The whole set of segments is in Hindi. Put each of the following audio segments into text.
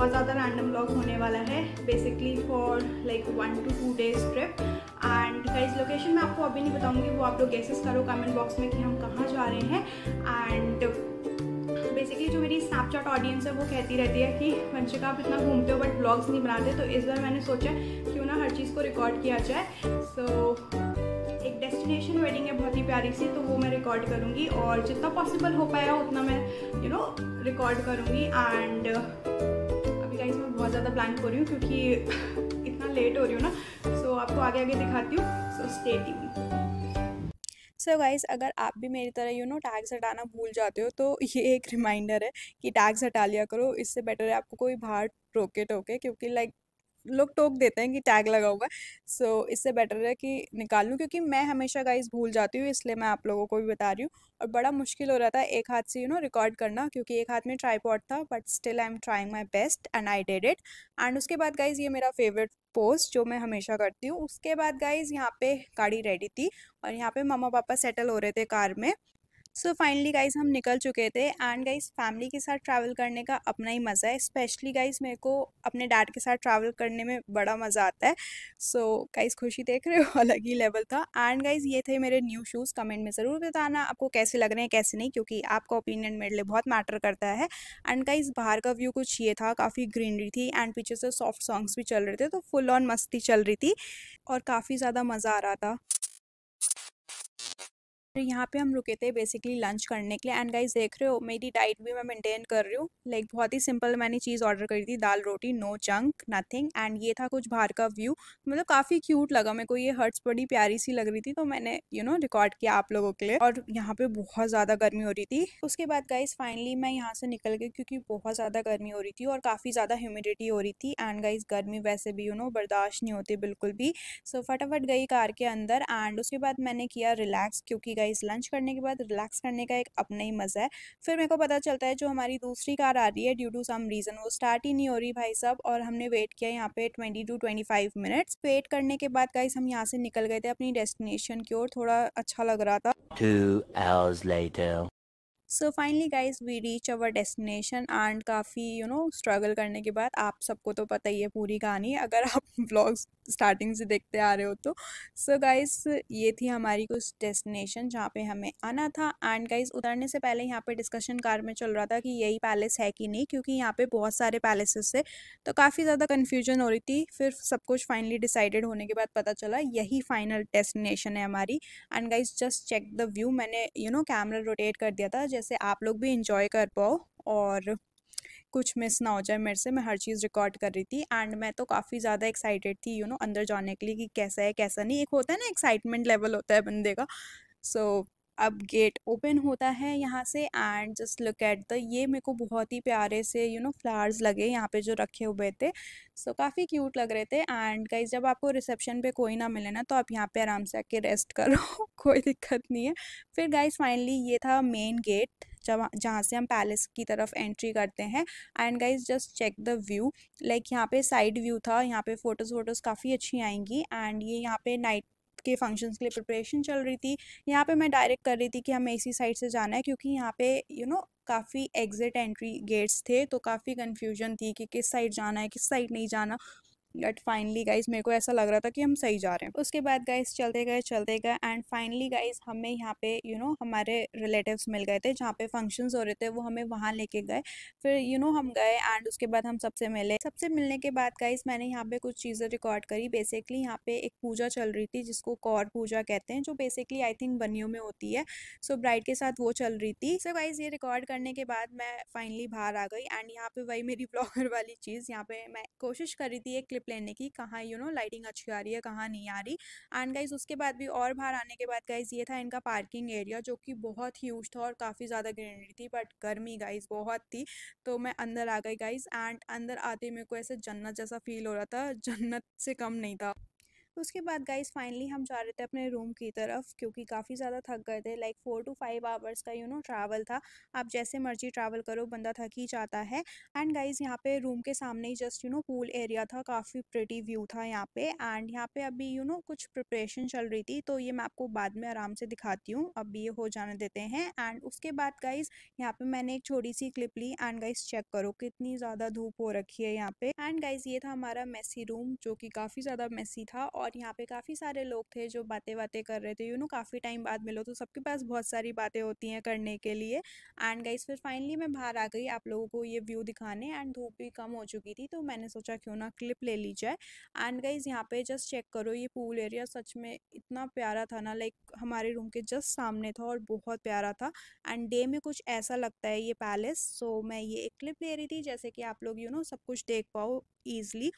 बहुत ज़्यादा रैंडम व्लॉग होने वाला है, basically for like 1 to 2 days trip. And guys location मैं आपको अभी नहीं बताऊंगी, वो आप लोग गेसेस करो कमेंट बॉक्स में कि हम कहाँ जा रहे हैं। एंड बेसिकली जो मेरी स्नैपचैट ऑडियंस है वो कहती रहती है कि वंशिका आप इतना घूमते हो बट ब्लॉग्स नहीं बनाते, तो इस बार मैंने सोचा क्यों ना हर चीज़ को रिकॉर्ड किया जाए। सो एक डेस्टिनेशन वेडिंग है बहुत ही प्यारी सी, तो वो मैं रिकॉर्ड करूँगी और जितना पॉसिबल हो पाया उतना मैं रिकॉर्ड करूँगी। एंड अभी गाइस मैं बहुत ज़्यादा प्लान कर रही हूँ क्योंकि इतना लेट हो रही हूँ ना, सो आपको आगे आगे दिखाती हूँ, so stay tuned. So guys अगर आप भी मेरी तरह टैग्स हटाना भूल जाते हो तो ये एक रिमाइंडर है कि टैग्स हटा लिया करो। इससे बेटर है आपको कोई बाहर रोके टोके, क्योंकि लाइक लोग टोक देते हैं कि टैग लगा हुआ है। सो इससे बेटर है कि निकाल लूँ, क्योंकि मैं हमेशा गाइस भूल जाती हूँ, इसलिए मैं आप लोगों को भी बता रही हूँ। और बड़ा मुश्किल हो रहा था एक हाथ से रिकॉर्ड करना, क्योंकि एक हाथ में ट्राइपॉड था, but still I am trying my best and I did it. And उसके बाद गाइज ये मेरा फेवरेट पोस्ट जो मैं हमेशा करती हूँ। उसके बाद गाइज यहाँ पे गाड़ी रेडी थी और यहाँ पे मम्मा पापा सेटल हो रहे थे कार में। सो फाइनली गाइज हम निकल चुके थे। एंड गाइज फैमिली के साथ ट्रैवल करने का अपना ही मज़ा है, स्पेशली गाइज मेरे को अपने डैड के साथ ट्रैवल करने में बड़ा मज़ा आता है। सो गाइज खुशी देख रहे हो अलग ही लेवल था। एंड गाइज ये थे मेरे न्यू शूज़। कमेंट में ज़रूर बताना आपको कैसे लग रहे हैं कैसे नहीं, क्योंकि आपका ओपिनियन मेरे लिए बहुत मैटर करता है। एंड गाइज बाहर का व्यू कुछ ये था, काफ़ी ग्रीनरी थी एंड पीछे से सॉफ्ट सॉन्ग्स भी चल रहे थे, तो फुल ऑन मस्ती चल रही थी और काफ़ी ज़्यादा मज़ा आ रहा था। फिर यहाँ पे हम रुके थे बेसिकली लंच करने के लिए। एंड गाइस देख रहे हो मेरी डाइट भी मैं मेंटेन कर रही हूँ। लाइक बहुत ही सिंपल मैंने चीज़ ऑर्डर करी थी, दाल रोटी, नो जंक नथिंग। एंड ये था कुछ बाहर का व्यू, मतलब काफ़ी क्यूट लगा मेरे को। ये हट्स बड़ी प्यारी सी लग रही थी, तो मैंने रिकॉर्ड किया आप लोगों के लिए। और यहाँ पे बहुत ज़्यादा गर्मी हो रही थी। उसके बाद गाइस फाइनली मैं यहाँ से निकल गई, क्योंकि बहुत ज़्यादा गर्मी हो रही थी और काफ़ी ज़्यादा ह्यूमिडिटी हो रही थी। एंड गाइस गर्मी वैसे भी बर्दाश्त नहीं होती बिल्कुल भी। सो फटाफट गई कार के अंदर एंड उसके बाद मैंने किया रिलैक्स, क्योंकि गाइस लंच करने के बाद रिलैक्स करने का एक अपना ही मज़ा है। फिर मेरे को पता चलता है जो हमारी दूसरी कार आ रही है, ड्यू टू सम रीज़न वो स्टार्ट ही नहीं हो रही भाई साहब। और हमने वेट किया यहाँ पे 20 to 25 मिनट्स। वेट करने के बाद गाइस हम यहाँ से निकल गए थे अपनी डेस्टिनेशन की ओर, थोड़ा अच्छा लग रहा था। 2 hours later. So finally guys we reach our destination and काफ़ी स्ट्रगल करने के बाद, आप सबको तो पता ही है पूरी कहानी अगर आप व्लॉग्स स्टार्टिंग से देखते आ रहे हो तो। सो गाइज ये थी हमारी कुछ डेस्टिनेशन जहाँ पे हमें आना था। एंड गाइज उतरने से पहले यहाँ पे डिस्कशन कार में चल रहा था कि यही पैलेस है कि नहीं, क्योंकि यहाँ पे बहुत सारे पैलेसेस थे, तो काफ़ी ज़्यादा कन्फ्यूजन हो रही थी। फिर सब कुछ फाइनली डिसाइडेड होने के बाद पता चला यही फाइनल डेस्टिनेशन है हमारी। And guys just check the view, मैंने कैमरा रोटेट कर दिया था जैसे आप लोग भी इंजॉय कर पाओ और कुछ मिस ना हो जाए मेरे से। मैं हर चीज़ रिकॉर्ड कर रही थी एंड मैं तो काफ़ी ज़्यादा एक्साइटेड थी अंदर जाने के लिए कि कैसा है कैसा नहीं। एक होता है ना एक्साइटमेंट लेवल होता है बंदे का। सो अब गेट ओपन होता है यहाँ से and just look at the, ये मेरे को बहुत ही प्यारे से फ्लावर्स लगे यहाँ पे जो रखे हुए थे। सो काफ़ी क्यूट लग रहे थे। एंड गाइस जब आपको रिसेप्शन पे कोई ना मिले ना, तो आप यहाँ पे आराम से आके रेस्ट करो कोई दिक्कत नहीं है। फिर गाइस फाइनली ये था मेन गेट जब जहाँ से हम पैलेस की तरफ एंट्री करते हैं। And guys just check the view, like यहाँ पे साइड व्यू था, यहाँ पे फोटोज़ वोटोज़ काफ़ी अच्छी आएंगी। एंड ये यहाँ पे नाइट के फंक्शंस के लिए प्रिपरेशन चल रही थी। यहाँ पे मैं डायरेक्ट कर रही थी कि हमें इसी साइड से जाना है, क्योंकि यहाँ पे काफ़ी एग्जिट एंट्री गेट्स थे, तो काफ़ी कन्फ्यूजन थी कि किस साइड जाना है किस साइड नहीं जाना। बट फाइनली गाइज मेरे को ऐसा लग रहा था कि हम सही जा रहे हैं। उसके बाद गाइज चलते गए एंड फाइनली गाइज हमें यहाँ पे हमारे रिलेटिव्स मिल गए थे जहाँ पे फंक्शंस हो रहे थे, वो हमें वहाँ लेके गए। फिर हम गए एंड उसके बाद हम सबसे मिले। सबसे मिलने के बाद गाइज मैंने यहाँ पे कुछ चीज़ें रिकॉर्ड करी। बेसिकली यहाँ पे एक पूजा चल रही थी जिसको कौर पूजा कहते हैं, जो बेसिकली आई थिंक बनियों में होती है। सो ब्राइड के साथ वो चल रही थी। सो गाइज ये रिकॉर्ड करने के बाद मैं फाइनली बाहर आ गई एंड यहाँ पे वही मेरी ब्लॉगर वाली चीज़, यहाँ पे मैं कोशिश कर रही थी एक क्लिप लेने की, कहाँ लाइटिंग अच्छी आ रही है कहाँ नहीं आ रही। एंड गाइज उसके बाद भी और बाहर आने के बाद गाइज ये था इनका पार्किंग एरिया, जो कि बहुत ह्यूज था और काफ़ी ज़्यादा ग्रीनरी थी, बट गर्मी गाइज बहुत थी। तो मैं अंदर आ गई गाइज एंड अंदर आते मेरे को ऐसे जन्नत जैसा फील हो रहा था, जन्नत से कम नहीं था। उसके बाद गाइस फाइनली हम जा रहे थे अपने रूम की तरफ, क्योंकि काफ़ी ज़्यादा थक गए थे। लाइक 4 to 5 आवर्स का ट्रैवल था। आप जैसे मर्जी ट्रैवल करो, बंदा थक ही जाता है। एंड गाइस यहाँ पे रूम के सामने ही जस्ट पूल एरिया था, काफ़ी प्रिटी व्यू था यहाँ पे। एंड यहाँ पे अभी कुछ प्रिपरेशन चल रही थी, तो ये मैं आपको बाद में आराम से दिखाती हूँ। अभी ये हो जाने देते हैं। एंड उसके बाद गाइस यहाँ पे मैंने एक छोटी सी क्लिप ली। एंड गाइस चेक करो कितनी ज़्यादा धूप हो रखी है यहाँ पे। एंड गाइस ये था हमारा मेसी रूम, जो कि काफ़ी ज़्यादा मेसी था। और यहाँ पे काफ़ी सारे लोग थे जो बातें बातें कर रहे थे। काफ़ी टाइम बाद मिलो तो सबके पास बहुत सारी बातें होती हैं करने के लिए। एंड गाइस फिर फाइनली मैं बाहर आ गई आप लोगों को ये व्यू दिखाने। एंड धूप भी कम हो चुकी थी, तो मैंने सोचा क्यों ना क्लिप ले ली जाए। एंड गाइस यहाँ पे जस्ट चेक करो, ये पूल एरिया सच में इतना प्यारा था ना। लाइक हमारे रूम के जस्ट सामने था और बहुत प्यारा था। एंड डे में कुछ ऐसा लगता है ये पैलेस। सो मैं ये एक क्लिप ले रही थी, जैसे कि आप लोग सब कुछ देख पाओ ईजिली।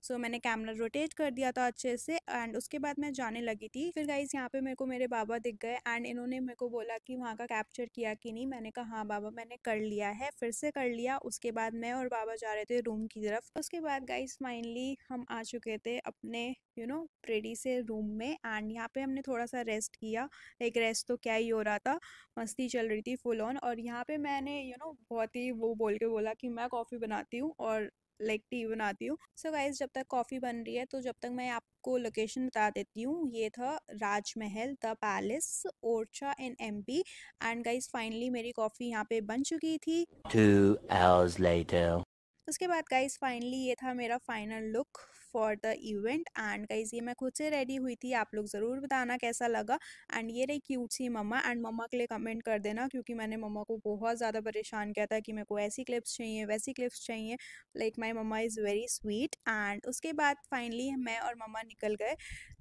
सो मैंने कैमरा रोटेट कर दिया था अच्छे से। एंड उसके बाद मैं जाने लगी थी। फिर गाइस यहाँ पे मेरे को मेरे बाबा दिख गए। एंड इन्होंने मेरे को बोला कि वहाँ का कैप्चर किया कि नहीं। मैंने कहा हाँ बाबा मैंने कर लिया है, फिर से कर लिया। उसके बाद मैं और बाबा जा रहे थे रूम की तरफ। उसके बाद गाइस फाइनली हम आ चुके थे अपने प्रेडी से रूम में। एंड यहाँ पे हमने थोड़ा सा रेस्ट किया। लाइक रेस्ट तो क्या ही हो रहा था, मस्ती चल रही थी फुल ऑन। और यहाँ पे मैंने बहुत ही वो बोल के बोला कि मैं कॉफ़ी बनाती हूँ और लाइक टी बनाती हूँ। सो गाइज जब तक कॉफ़ी बन रही है, तो जब तक मैं आपको लोकेशन बता देती हूँ। ये था Rajmahal the palace, Orchha in MP. And guys finally मेरी कॉफ़ी यहाँ पे बन चुकी थी। 2 hours later. उसके बाद गाइज फाइनली ये था मेरा final look for the event. And guys ये मैं खुद से रेडी हुई थी, आप लोग ज़रूर बताना कैसा लगा। एंड ये रही क्यूट सी मम्मा। एंड मम्मा के लिए कमेंट कर देना, क्योंकि मैंने मम्मा को बहुत ज़्यादा परेशान किया था कि मेरे को ऐसी क्लिप्स चाहिए वैसी क्लिप्स चाहिए। Like my mamma is very sweet. And उसके बाद फाइनली मैं और मम्मा निकल गए।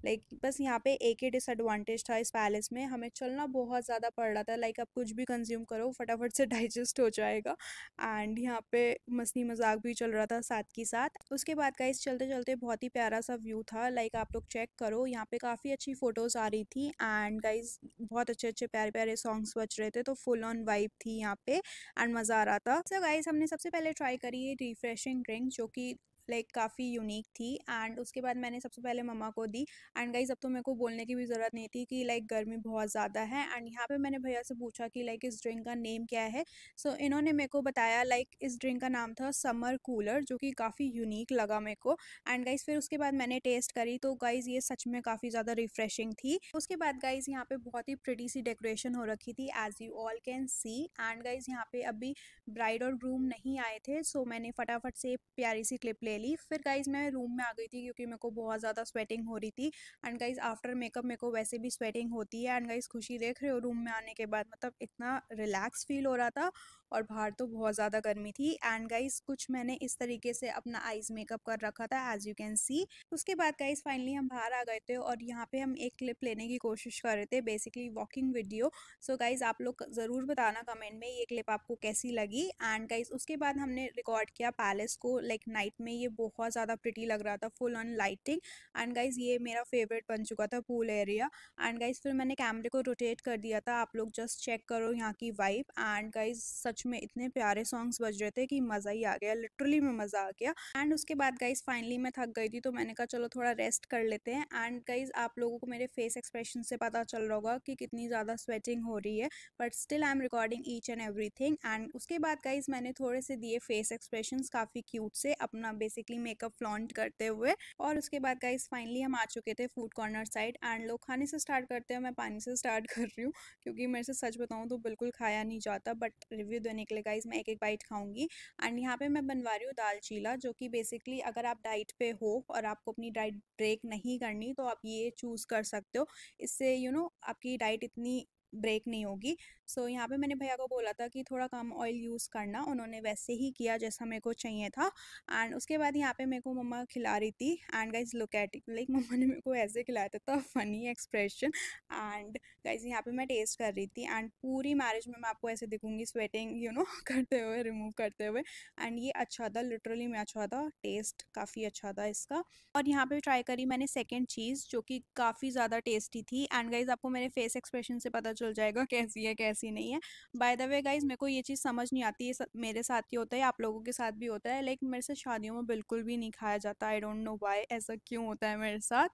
लाइक बस यहाँ पे एक ही डिसएडवांटेज था इस पैलेस में, हमें चलना बहुत ज़्यादा पड़ रहा था। लाइक आप कुछ भी कंज्यूम करो फटाफट से डाइजेस्ट हो जाएगा। एंड यहाँ पे मस्ती मजाक भी चल रहा था साथ के साथ। उसके बाद गाइस चलते चलते बहुत ही प्यारा सा व्यू था। लाइक आप लोग चेक करो, यहाँ पे काफ़ी अच्छी फ़ोटोज़ आ रही थी। एंड गाइस बहुत अच्छे अच्छे प्यारे प्यारे सॉन्ग्स बज रहे थे, तो फुल ऑन वाइब थी यहाँ पे। एंड मज़ा आ रहा था। सो गाइस हमने सबसे पहले ट्राई करी है रिफ्रेशिंग ड्रिंक, जो कि लाइक काफ़ी यूनिक थी। एंड उसके बाद मैंने सबसे पहले मम्मा को दी। एंड गाइस अब तो मेरे को बोलने की भी ज़रूरत नहीं थी कि लाइक गर्मी बहुत ज़्यादा है। एंड यहाँ पे मैंने भैया से पूछा कि लाइक इस ड्रिंक का नेम क्या है। सो इन्होंने मेरे को बताया लाइक इस ड्रिंक का नाम था समर कूलर, जो कि काफ़ी यूनिक लगा मेरे को। एंड गाइस फिर उसके बाद मैंने टेस्ट करी, तो गाइस ये सच में काफ़ी ज़्यादा रिफ्रेशिंग थी। उसके बाद गाइस यहाँ पे बहुत ही प्रिटी सी डेकोरेशन हो रखी थी, as you all can see. And guys यहाँ पे अभी ब्राइड और ग्रूम नहीं आए थे, सो मैंने फटाफट से प्यारी सी क्लिप ले ली। फिर गाइस मैं रूम में आ गई थी, क्योंकि मेरे को बहुत ज़्यादा स्वेटिंग हो रही थी। एंड गाइस आफ्टर मेकअप मेरे को वैसे भी स्वेटिंग होती है। एंड गाइस खुशी देख रहे हो रूम में आने के बाद, मतलब इतना रिलैक्स फील हो रहा था। और बाहर तो बहुत ज़्यादा गर्मी थी। एंड गाइस कुछ मैंने इस तरीके से अपना आईज मेकअप कर रखा था, एज यू कैन सी। उसके बाद गाइस फाइनली हम बाहर आ गए थे, और यहाँ पे हम एक क्लिप लेने की कोशिश कर रहे थे, basically walking video. So guys आप लोग ज़रूर बताना कमेंट में ये क्लिप आपको कैसी लगी। एंड गाइस उसके बाद हमने रिकॉर्ड किया पैलेस को, लाइक नाइट में। ये बहुत ज़्यादा प्रिटी लग रहा था, full on lighting. And guys ये मेरा फेवरेट बन चुका था पूल एरिया। एंड गाइस फिर मैंने कैमरे को रोटेट कर दिया था, आप लोग जस्ट चेक करो यहाँ की वाइब। एंड गाइस सच में इतने प्यारे सॉन्ग्स बज रहे थे कि मज़ा ही आ गया, लिटरली में मज़ा आ गया। एंड उसके बाद गाइस फाइनली मैं थक गई थी, तो मैंने कहा चलो थोड़ा रेस्ट कर लेते हैं। एंड गाइस आप लोगों को मेरे फेस एक्सप्रेशन से पता चल रहा होगा कि कितनी ज़्यादा स्वेटिंग हो रही है, but still I am recording each and everything. And उसके बाद गाइस मैंने थोड़े से दिए फेस एक्सप्रेशंस काफ़ी क्यूट से, अपना बेसिकली मेकअप फ्लॉन्ट करते हुए। और उसके बाद गाइस फाइनली हम आ चुके थे फूड कॉर्नर साइड। एंड लोग खाने से स्टार्ट करते हैं, मैं पानी से स्टार्ट कर रही हूँ, क्योंकि मेरे से सच बताऊँ तो बिल्कुल खाया नहीं जाता। बट रिव्यू देने के लिए गाइस मैं एक एक बाइट खाऊंगी। एंड यहाँ पे मैं बनवा रही हूँ दाल चीला, जो कि बेसिकली अगर आप डाइट पे हो और आपको अपनी डाइट ब्रेक नहीं करनी, तो आप ये चूज़ कर सकते हो। इससे आपकी डाइट इतनी ब्रेक नहीं होगी। सो यहाँ पे मैंने भैया को बोला था कि थोड़ा कम ऑयल यूज़ करना, उन्होंने वैसे ही किया जैसा मेरे को चाहिए था। एंड उसके बाद यहाँ पे मेरे को मम्मा खिला रही थी। And guys look at it, like mama ने मेरे को ऐसे खिलाया था, तो फनी एक्सप्रेशन। एंड गाइज यहाँ पे मैं टेस्ट कर रही थी। एंड पूरी मैरिज में मैं आपको ऐसे दिखूंगी स्वेटिंग करते हुए, रिमूव करते हुए। एंड ये अच्छा था, लिटरली में अच्छा था, टेस्ट काफ़ी अच्छा था इसका। और यहाँ पे ट्राई करी मैंने सेकंड चीज़, जो कि काफ़ी ज़्यादा टेस्टी थी। एंड गाइज आपको मेरे फेस एक्सप्रेशन से पता चल जाएगा कैसी है कैसी नहीं है। बाय द वे गाइज मेरे को ये चीज़ समझ नहीं आती है, मेरे साथ ही होता है, आप लोगों के साथ भी होता है, लाइक मेरे से शादियों में बिल्कुल भी नहीं खाया जाता। आई डोंट नो वाई, ऐसा क्यों होता है मेरे साथ।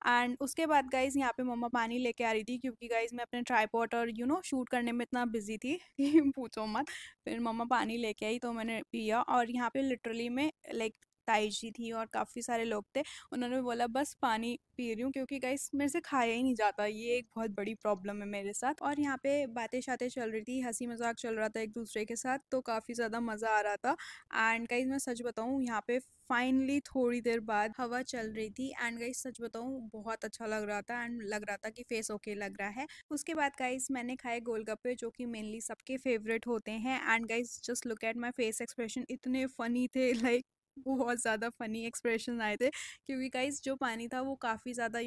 एंड उसके बाद गाइज यहाँ पे मम्मा पानी लेके आ रही थी, क्योंकि गाइज मैं अपने ट्राईपॉड और शूट करने में इतना बिजी थी कि पूछो मत। फिर मम्मा पानी लेके आई तो मैंने पिया, और यहाँ पे लिटरली में लाइक ताई जी थी और काफ़ी सारे लोग थे। उन्होंने बोला बस पानी पी रही हूँ, क्योंकि गाइस मेरे से खाया ही नहीं जाता, ये एक बहुत बड़ी प्रॉब्लम है मेरे साथ। और यहाँ पे बातें शातें चल रही थी, हंसी मजाक चल रहा था एक दूसरे के साथ, तो काफ़ी ज़्यादा मज़ा आ रहा था। एंड गाइस मैं सच बताऊँ, यहाँ पे फाइनली थोड़ी देर बाद हवा चल रही थी, एंड गाइस सच बताऊँ बहुत अच्छा लग रहा था, एंड लग रहा था कि फेस ओके लग रहा है। उसके बाद गाइस मैंने खाए गोलगप्पे, जो कि मेनली सबके फेवरेट होते हैं। And guys just look at my face expression, इतने फनी थे, लाइक बहुत ज़्यादा फनी एक्सप्रेशन आए थे, क्योंकि गाइस जो पानी था वो काफ़ी ज़्यादा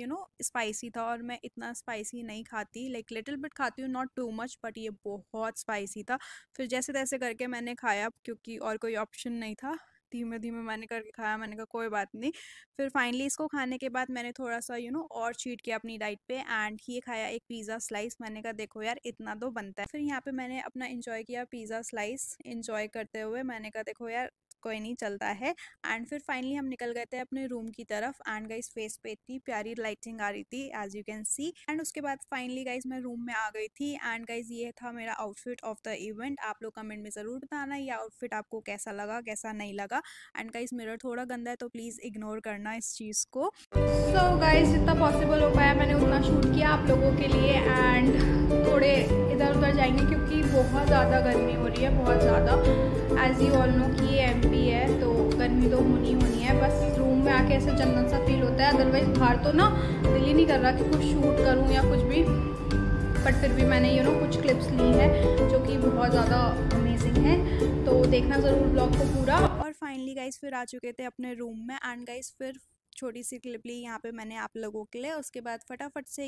स्पाइसी था, और मैं इतना स्पाइसी नहीं खाती, लाइक लिटिल बिट खाती हूँ, नॉट टू मच, बट ये बहुत स्पाइसी था। फिर जैसे तैसे करके मैंने खाया, क्योंकि और कोई ऑप्शन नहीं था। धीमे धीमे मैंने करके खाया, मैंने कहा कोई बात नहीं। फिर फाइनली इसको खाने के बाद मैंने थोड़ा सा और चीट किया अपनी डाइट पे, एंड ये खाया एक पिज़्ज़ा स्लाइस। मैंने कहा देखो यार इतना तो बनता है। फिर यहाँ पे मैंने अपना इंजॉय किया पिज़्ज़ा स्लाइस इंजॉय करते हुए, मैंने कहा देखो यार कोई नहीं चलता है। एंड फिर फाइनली हम निकल गए थे अपने रूम की तरफ, एंड गाइस फेस पे इतनी प्यारी लाइटिंग आ रही थी as you can see. And उसके बाद फाइनली गाइस मैं रूम में आ गई थी, एंड गाइस ये था मेरा आउटफिट ऑफ द इवेंट। आप लोग कमेंट में ज़रूर बताना ये आउटफिट आपको कैसा लगा कैसा नहीं लगा। एंड गाइस मिरर थोड़ा गंदा है तो प्लीज़ इग्नोर करना इस चीज़ को। सो गाइस जितना पॉसिबल हो पाया मैंने उतना शूट किया आप लोगों के लिए, एंड थोड़े इधर उधर जाएंगे क्योंकि बहुत ज़्यादा गर्मी हो रही है, बहुत ज़्यादा। एज यू ऑल नो कि ये एमपी है तो गर्मी तो होनी है। बस रूम में आके ऐसे जन्नत सा फील होता है, अदरवाइज बाहर तो ना दिल ही नहीं कर रहा कि कुछ शूट करूँ या कुछ भी। बट फिर भी मैंने कुछ क्लिप्स ली है जो कि बहुत ज़्यादा अमेजिंग है, तो देखना ज़रूर ब्लॉग को पूरा। और फाइनली गाइस फिर आ चुके थे अपने रूम में, एंड गाइस फिर छोटी सी क्लिप ली यहाँ पे मैंने आप लोगों के लिए। उसके बाद फटाफट से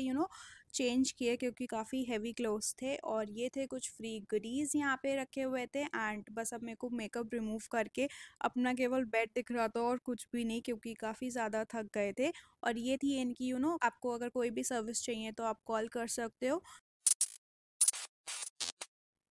चेंज किए, क्योंकि काफ़ी हैवी क्लोथ्स थे, और ये थे कुछ फ्री गुडीज़ यहाँ पे रखे हुए थे। एंड बस अब मेरे को मेकअप रिमूव करके अपना केवल बेड दिख रहा था और कुछ भी नहीं, क्योंकि काफ़ी ज़्यादा थक गए थे। और ये थी इनकी आपको अगर कोई भी सर्विस चाहिए तो आप कॉल कर सकते हो।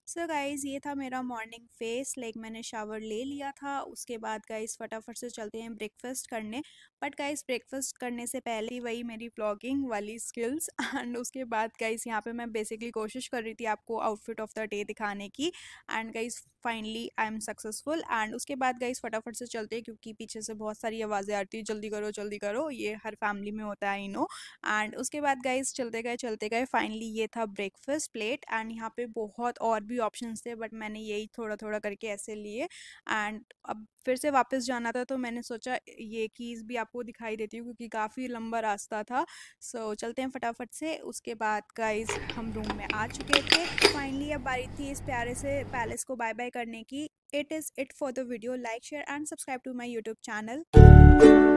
सो गाइज़ ये था मेरा मॉर्निंग फेस, लाइक मैंने शावर ले लिया था। उसके बाद गाइज़ फटाफट से चलते हैं ब्रेकफास्ट करने। बट गाइज़ ब्रेकफास्ट करने से पहले ही वही मेरी व्लॉगिंग वाली स्किल्स एंड उसके बाद गाइज़ यहाँ पे मैं बेसिकली कोशिश कर रही थी आपको आउटफिट ऑफ द डे दिखाने की, and guys finally I am successful. And उसके बाद गाइज़ फटाफट से चलते हैं, क्योंकि पीछे से बहुत सारी आवाज़ें आती है जल्दी करो, ये हर फैमिली में होता है आई नो। एंड उसके बाद गाइज़ चलते गए फाइनली ये था ब्रेकफास्ट प्लेट, एंड यहाँ पे बहुत और भी ऑप्शंस थे, बट मैंने यही थोड़ा थोड़ा करके ऐसे लिए। एंड अब फिर से वापस जाना था तो मैंने सोचा ये कीज़ भी आपको दिखाई देती हूँ, क्योंकि काफ़ी लंबा रास्ता था। सो चलते हैं फटाफट से। उसके बाद गाइज़ हम रूम में आ चुके थे। फाइनली अब बारी थी इस प्यारे से पैलेस को बाय बाय करने की। It is it for the video. Like share and subscribe to my YouTube channel.